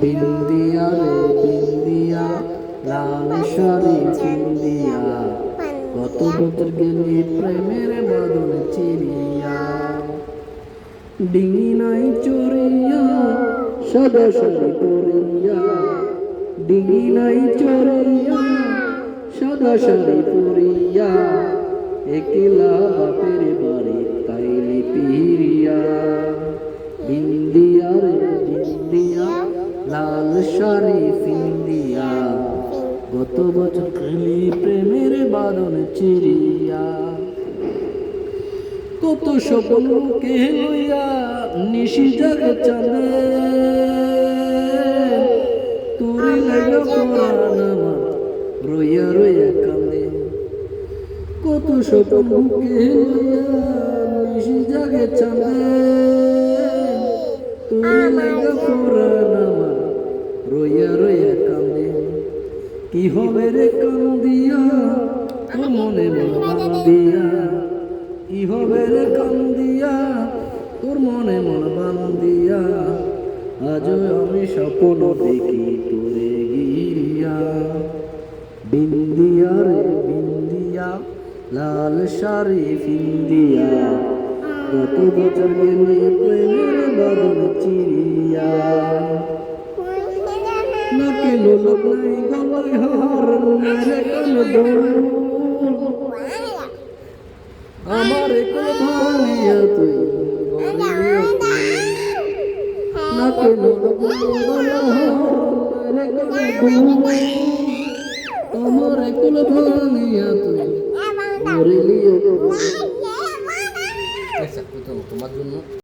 বিন্দিয়া রে বিন্দিয়া, লাল শাড়ি বিন্দিয়া, কত বছর গেলি প্রেমের বাঁধন চিরিয়া। ডিঙি নাই চড়িয়া সাদা শাড়ি পরিয়া, ডিঙি নাই চড়িয়া সাদা শাড়ি পরিয়া, একলা বাপের বাড়ি তাইলি পিরিয়া। বিন্দিয়া রে বিন্দিয়া, লাল শাড়ি বিন্দিয়া, গত বছর খেলি প্রেমের বাঁধন চিরিয়া। কত স্বপ্ন কে লইয়া নিশি জাগে চাঁদে, তোরে লাগা পরাণ আমার রইয়া রইয়া কান্দে। কত স্বপ্ন কে লইয়া নিশি জাগে চাঁদে, তোরে লাগা পরাণ আমার রইয়া রইয়া কান্দে। কি হবে রে কান্দিয়া তোর মনে মন বান্দিয়া, কি হবে রে কান্দিয়া তোর মনে মন বান্দিয়া, আজ আমি স্বপ্ন দেখি তোরে গিরিয়া। বিন্দিয়া রে বিন্দিয়া, লাল শাড়ি বিন্দিয়া, কত বছর গেলে প্রেমের বাঁধন চিরিয়া। নাকে লোলক নাই গলায় হার, মেরে কানে দোল, আমার কোন ভাঙিয়া তুই নাকে লোলক নাই গলায় হার, মেরে কানে দোল, আমার কোন ভাঙিয়া তুই মরিলি। তোমার জন্য